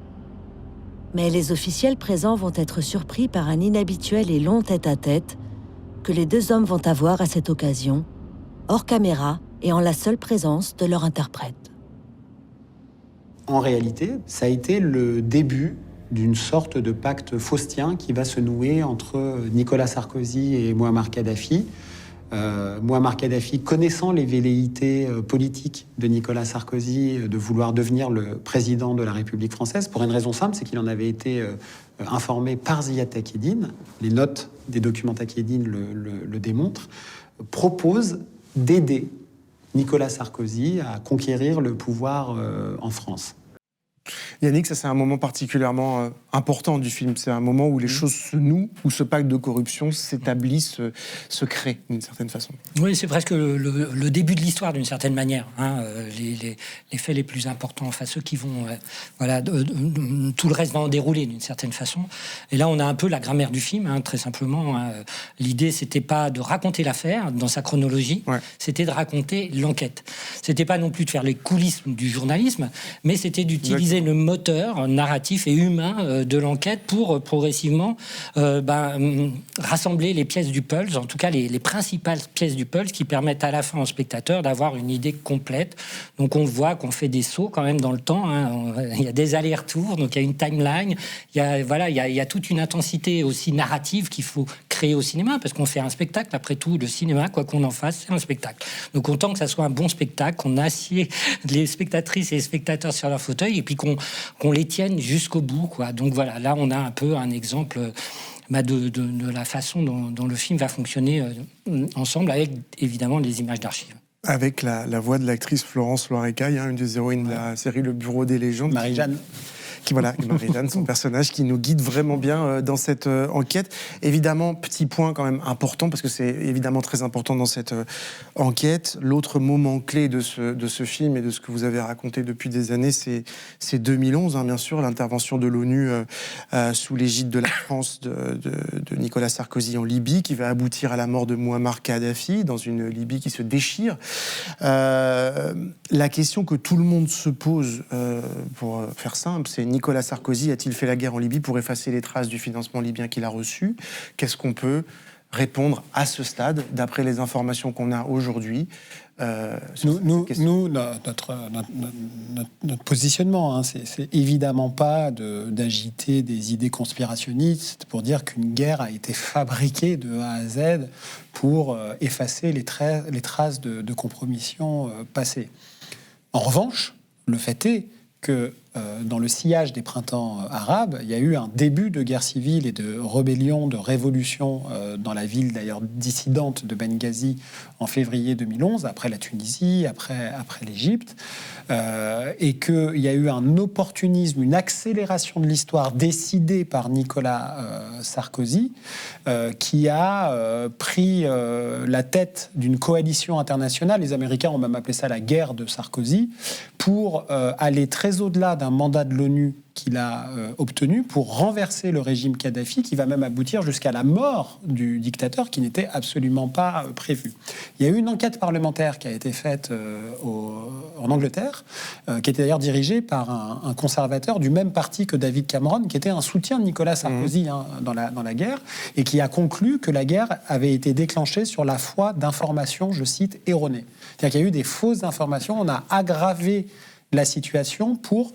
Mais les officiels présents vont être surpris par un inhabituel et long tête-à-tête que les 2 hommes vont avoir à cette occasion, hors caméra et en la seule présence de leur interprète. En réalité, ça a été le début d'une sorte de pacte faustien qui va se nouer entre Nicolas Sarkozy et Mouammar Kadhafi. Mouammar Kadhafi, connaissant les velléités politiques de Nicolas Sarkozy de vouloir devenir le président de la République française, pour une raison simple, c'est qu'il en avait été informé par Ziad Takieddine, les notes des documents Takieddine le démontrent, propose d'aider Nicolas Sarkozy à conquérir le pouvoir en France. Yannick, ça c'est un moment particulièrement important du film. C'est un moment où les choses se nouent, où ce pacte de corruption s'établit, se crée d'une certaine façon. Oui, c'est presque le début de l'histoire d'une certaine manière. Les faits les plus importants, enfin ceux qui vont... tout le reste va en dérouler d'une certaine façon. Et là, on a un peu la grammaire du film, très simplement. L'idée, c'était pas de raconter l'affaire dans sa chronologie, c'était de raconter l'enquête. C'était pas non plus de faire les coulisses du journalisme, mais c'était d'utiliser le moteur narratif et humain de l'enquête pour progressivement rassembler les pièces du puzzle, en tout cas les principales pièces du puzzle qui permettent à la fin au spectateur d'avoir une idée complète. Donc on voit qu'on fait des sauts quand même dans le temps, il y a des allers-retours, donc il y a une timeline, il y a toute une intensité aussi narrative qu'il faut créer au cinéma, parce qu'on fait un spectacle, après tout, le cinéma, quoi qu'on en fasse, c'est un spectacle. Donc autant que ça soit un bon spectacle, qu'on assied les spectatrices et les spectateurs sur leur fauteuil, et puis qu'on les tienne jusqu'au bout, quoi. Donc voilà, là on a un peu un exemple de la façon dont le film va fonctionner ensemble, avec évidemment les images d'archives. Avec la voix de l'actrice Florence Loirecaille, une des héroïnes de la série Le Bureau des légendes. Marie-Jeanne. Marie-Jeanne, son personnage qui nous guide vraiment bien dans cette enquête. Évidemment, petit point quand même important, parce que c'est évidemment très important dans cette enquête. L'autre moment clé de ce film et de ce que vous avez raconté depuis des années, c'est 2011, bien sûr, l'intervention de l'ONU sous l'égide de la France de Nicolas Sarkozy en Libye, qui va aboutir à la mort de Mouammar Kadhafi, dans une Libye qui se déchire. La question que tout le monde se pose, pour faire simple, c'est Nicolas Sarkozy a-t-il fait la guerre en Libye pour effacer les traces du financement libyen qu'il a reçu ? Qu'est-ce qu'on peut répondre à ce stade, d'après les informations qu'on a aujourd'hui Notre positionnement, c'est évidemment pas d'agiter des idées conspirationnistes pour dire qu'une guerre a été fabriquée de A à Z pour effacer les traces de compromission passées. En revanche, le fait est que dans le sillage des printemps arabes, il y a eu un début de guerre civile et de rébellion, de révolution dans la ville d'ailleurs dissidente de Benghazi en février 2011, après la Tunisie, après l'Égypte, et qu'il y a eu un opportunisme, une accélération de l'histoire décidée par Nicolas Sarkozy, qui a pris la tête d'une coalition internationale. Les Américains ont même appelé ça la guerre de Sarkozy, pour aller très au-delà d'un mandat de l'ONU qu'il a obtenu pour renverser le régime Kadhafi, qui va même aboutir jusqu'à la mort du dictateur, qui n'était absolument pas prévu. Il y a eu une enquête parlementaire qui a été faite en Angleterre, qui était d'ailleurs dirigée par un conservateur du même parti que David Cameron, qui était un soutien de Nicolas Sarkozy dans la guerre, et qui a conclu que la guerre avait été déclenchée sur la foi d'informations, je cite, erronées. C'est-à-dire qu'il y a eu des fausses informations, on a aggravé la situation pour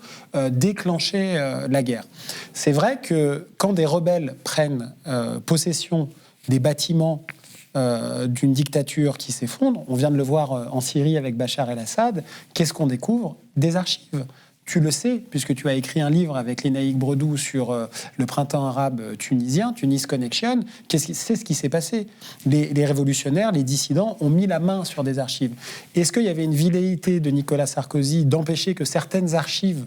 déclencher la guerre. C'est vrai que quand des rebelles prennent possession des bâtiments d'une dictature qui s'effondre, on vient de le voir en Syrie avec Bachar el-Assad, qu'est-ce qu'on découvre ? Des archives. Tu le sais, puisque tu as écrit un livre avec Lénaïque Bredou sur le printemps arabe tunisien, Tunis Connection. C'est ce qui s'est passé. Les révolutionnaires, les dissidents ont mis la main sur des archives. Est-ce qu'il y avait une velléité de Nicolas Sarkozy d'empêcher que certaines archives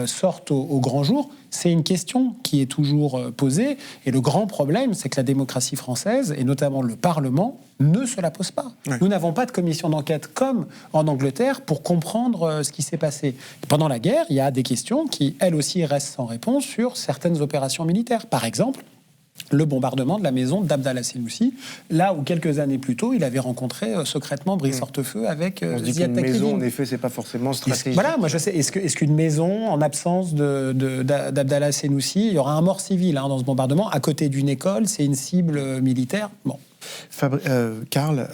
sortent au grand jour ? C'est une question qui est toujours posée. Et le grand problème, c'est que la démocratie française, et notamment le Parlement, ne se la pose pas. Ouais. Nous n'avons pas de commission d'enquête comme en Angleterre pour comprendre ce qui s'est passé. Pendant la guerre, il y a des questions qui, elles aussi, restent sans réponse sur certaines opérations militaires. Par exemple, le bombardement de la maison d'Abdallah Senoussi, là où quelques années plus tôt, il avait rencontré secrètement Brice Hortefeux avec Ziad Takieddine. Maison, en effet, c'est pas forcément stratégique. Voilà, moi je sais. Est-ce qu'une maison, en absence d'Abdallah Senoussi, il y aura un mort civil dans ce bombardement, à côté d'une école, c'est une cible militaire. Bon. Karl,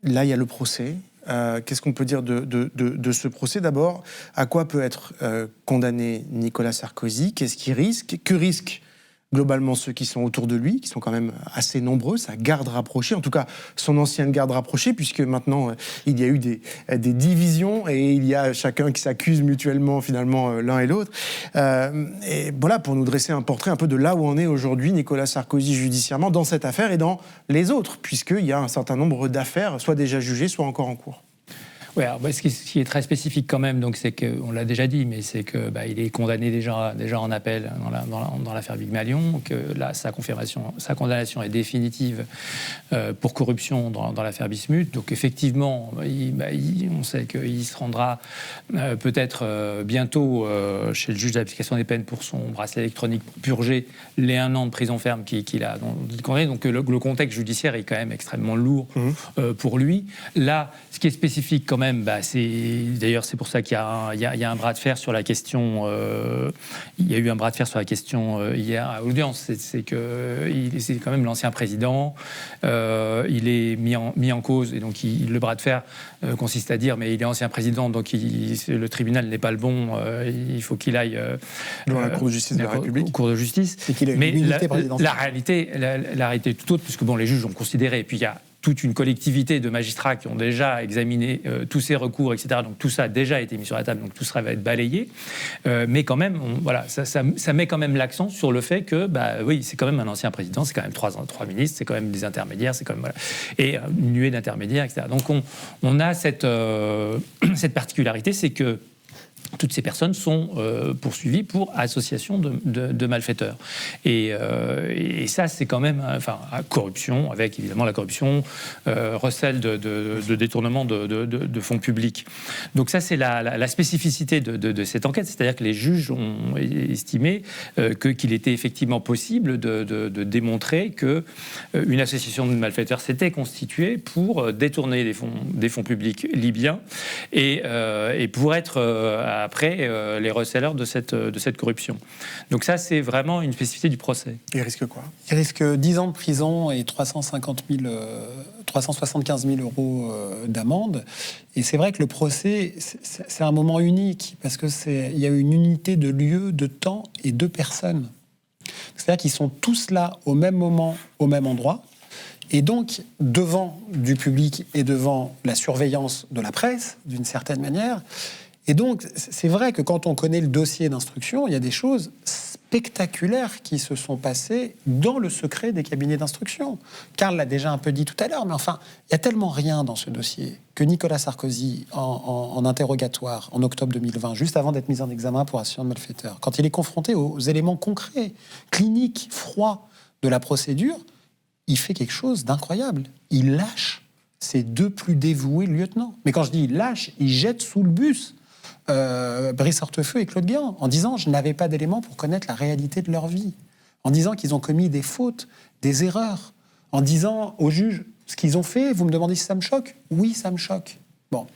là, il y a le procès. Qu'est-ce qu'on peut dire de ce procès ? D'abord, à quoi peut être condamné Nicolas Sarkozy ? Qu'est-ce qu'il risque ? Que risquent globalement ceux qui sont autour de lui, qui sont quand même assez nombreux, sa garde rapprochée, en tout cas son ancienne garde rapprochée, puisque maintenant il y a eu des divisions et il y a chacun qui s'accuse mutuellement finalement l'un et l'autre. Et voilà, pour nous dresser un portrait un peu de là où en est aujourd'hui Nicolas Sarkozy judiciairement dans cette affaire et dans les autres, puisqu'il y a un certain nombre d'affaires, soit déjà jugées, soit encore en cours. Oui, alors, ce qui est très spécifique quand même, donc, c'est qu'on l'a déjà dit, mais c'est que il est condamné déjà en appel dans l'affaire Big Malion, que là, sa condamnation est définitive pour corruption dans l'affaire Bismuth. Donc effectivement, on sait qu'il se rendra peut-être bientôt chez le juge d'application des peines pour son bracelet électronique pour purger les 1 an de prison ferme qu'il a condamné. Donc le contexte judiciaire est quand même extrêmement lourd pour lui. Là, ce qui est spécifique quand même, c'est pour ça qu'il y a un bras de fer sur la question. Il y a eu un bras de fer sur la question hier à l'audience. C'est quand même l'ancien président. Il est mis en cause et donc le bras de fer consiste à dire mais il est ancien président donc le tribunal n'est pas le bon. Il faut qu'il aille dans la Cour de justice de la République. Cour de justice. Et qu'il a une immunité présidentielle. La réalité est tout autre puisque les juges ont considéré et puis il y a toute une collectivité de magistrats qui ont déjà examiné tous ces recours, etc. Donc tout ça a déjà été mis sur la table, donc tout ça va être balayé. Mais quand même, ça met quand même l'accent sur le fait que, oui, c'est quand même un ancien président, c'est quand même trois ministres, c'est quand même des intermédiaires, c'est quand même, voilà, et une nuée d'intermédiaires, etc. Donc on a cette particularité, c'est que toutes ces personnes sont poursuivies pour association de malfaiteurs. Et ça, c'est quand même... corruption, avec évidemment la corruption, recel de détournement de fonds publics. Donc ça, c'est la spécificité de cette enquête. C'est-à-dire que les juges ont estimé qu'il était effectivement possible de démontrer qu'une association de malfaiteurs s'était constituée pour détourner des fonds publics libyens et pour être... après les receleurs de cette corruption. Donc ça, c'est vraiment une spécificité du procès. Il risque quoi ? Il risque 10 ans de prison et 375 000 euros d'amende. Et c'est vrai que le procès, c'est un moment unique, parce qu'il y a une unité de lieu, de temps et de personnes. C'est-à-dire qu'ils sont tous là au même moment, au même endroit. Et donc, devant du public et devant la surveillance de la presse, d'une certaine manière. Et donc, c'est vrai que quand on connaît le dossier d'instruction, il y a des choses spectaculaires qui se sont passées dans le secret des cabinets d'instruction. Karl l'a déjà un peu dit tout à l'heure, mais enfin, il y a tellement rien dans ce dossier que Nicolas Sarkozy, en interrogatoire en octobre 2020, juste avant d'être mis en examen pour association de malfaiteurs, quand il est confronté aux éléments concrets, cliniques, froids de la procédure, il fait quelque chose d'incroyable. Il lâche ses deux plus dévoués lieutenants. Mais quand je dis il lâche, il jette sous le bus Brice Hortefeux et Claude Guéant, en disant « je n'avais pas d'éléments pour connaître la réalité de leur vie », en disant qu'ils ont commis des fautes, des erreurs, en disant aux juges « ce qu'ils ont fait, vous me demandez si ça me choque ?» Oui, ça me choque. Bon.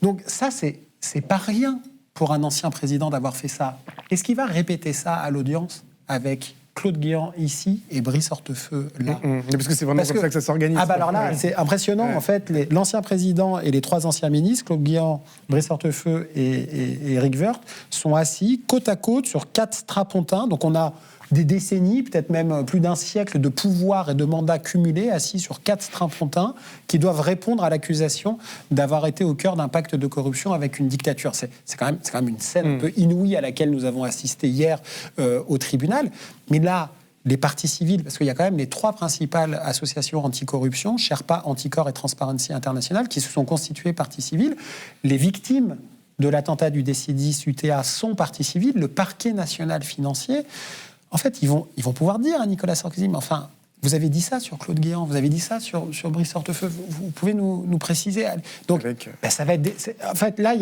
Donc ça, c'est pas rien pour un ancien président d'avoir fait ça. Est-ce qu'il va répéter ça à l'audience avec Claude Guéant ici et Brice Hortefeux là? Parce que c'est vraiment comme ça que ça s'organise. Ah bah alors là, c'est impressionnant. En fait, l'ancien président et les trois anciens ministres, Claude Guéant, Brice Hortefeux et Éric Woerth, sont assis côte à côte sur 4 strapontins. Donc on a des décennies, peut-être même plus d'un siècle de pouvoir et de mandats cumulés, assis sur 4 strapontins qui doivent répondre à l'accusation d'avoir été au cœur d'un pacte de corruption avec une dictature. C'est quand même une scène un peu inouïe à laquelle nous avons assisté hier au tribunal. Mais là, les parties civiles, parce qu'il y a quand même les 3 principales associations anticorruption, Sherpa, Anticor et Transparency International, qui se sont constituées parties civiles. Les victimes de l'attentat du DC-10 UTA sont parties civiles. Le parquet national financier... En fait, ils vont pouvoir dire à Nicolas Sarkozy, mais enfin, vous avez dit ça sur Claude Guéant, vous avez dit ça sur Brice Hortefeux, vous pouvez nous préciser. Donc, ça va être... En fait, là,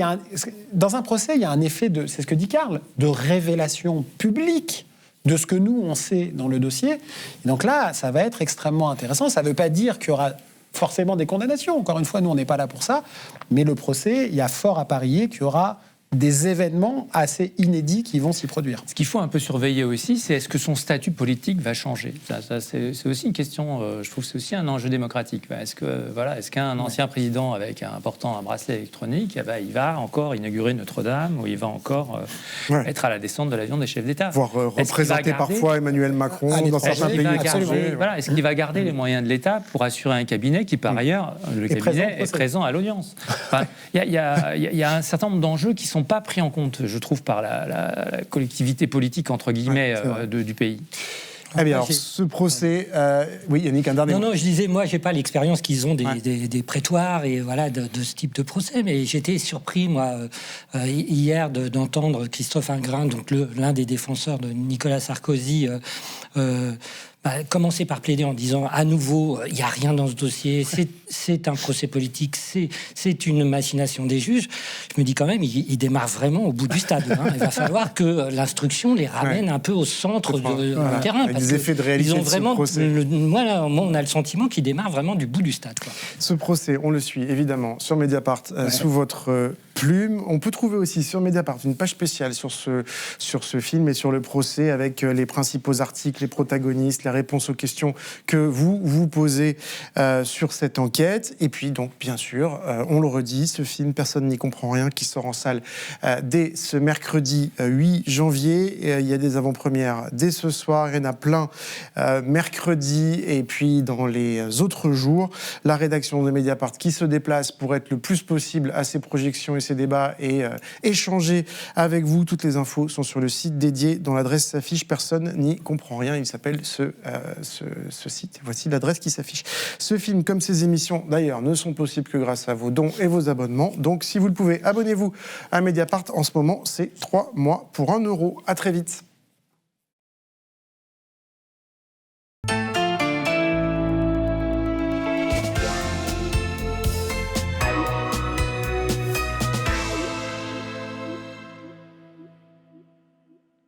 dans un procès, il y a un effet c'est ce que dit Karl, de révélation publique de ce que nous, on sait dans le dossier. Et donc là, ça va être extrêmement intéressant. Ça ne veut pas dire qu'il y aura forcément des condamnations. Encore une fois, nous, on n'est pas là pour ça. Mais le procès, il y a fort à parier qu'il y aura des événements assez inédits qui vont s'y produire. Ce qu'il faut un peu surveiller aussi, c'est est-ce que son statut politique va changer. Ça c'est aussi une question, je trouve que c'est aussi un enjeu démocratique. Est-ce qu'un ancien président avec un bracelet électronique, il va encore inaugurer Notre-Dame, ou il va encore être à la descente de l'avion des chefs d'État, voire représenter parfois Emmanuel Macron dans certains pays étrangers. Est-ce qu'il va garder les moyens de l'État pour assurer un cabinet qui, par ailleurs, le cabinet est présent à l'audience. Il y a un certain nombre d'enjeux qui ne sont pas pris en compte, je trouve, par la collectivité politique, entre guillemets, du pays. Eh bien, alors, ce procès... oui, Yannick, un dernier mot. Non, je disais, moi, je n'ai pas l'expérience qu'ils ont des prétoires et voilà, de ce type de procès, mais j'étais surpris, moi, hier, d'entendre Christophe Ingrin, donc l'un des défenseurs de Nicolas Sarkozy, commencer par plaider en disant à nouveau il n'y a rien dans ce dossier, c'est un procès politique, c'est une machination des juges. Je me dis quand même, il démarre vraiment au bout du stade. Il va falloir que l'instruction les ramène un peu au centre du terrain. Avec des effets de réalité ils ont vraiment, de ce procès. On a le sentiment qu'il démarre vraiment du bout du stade. Ce procès, on le suit évidemment sur Mediapart sous votre Plume. On peut trouver aussi sur Mediapart une page spéciale sur ce film et sur le procès avec les principaux articles, les protagonistes, les réponses aux questions que vous posez sur cette enquête. Et puis donc, bien sûr, on le redit, ce film, personne n'y comprend rien, qui sort en salle dès ce mercredi 8 janvier. Il y a des avant-premières dès ce soir, il y en a plein mercredi et puis dans les autres jours. La rédaction de Mediapart qui se déplace pour être le plus possible à ces projections et ces débats et échanger avec vous. Toutes les infos sont sur le site dédié dont l'adresse s'affiche. Personne n'y comprend rien. Il s'appelle ce site. Voici l'adresse qui s'affiche. Ce film, comme ces émissions d'ailleurs, ne sont possibles que grâce à vos dons et vos abonnements. Donc si vous le pouvez, abonnez-vous à Mediapart. En ce moment, c'est 3 mois pour 1 €. À très vite.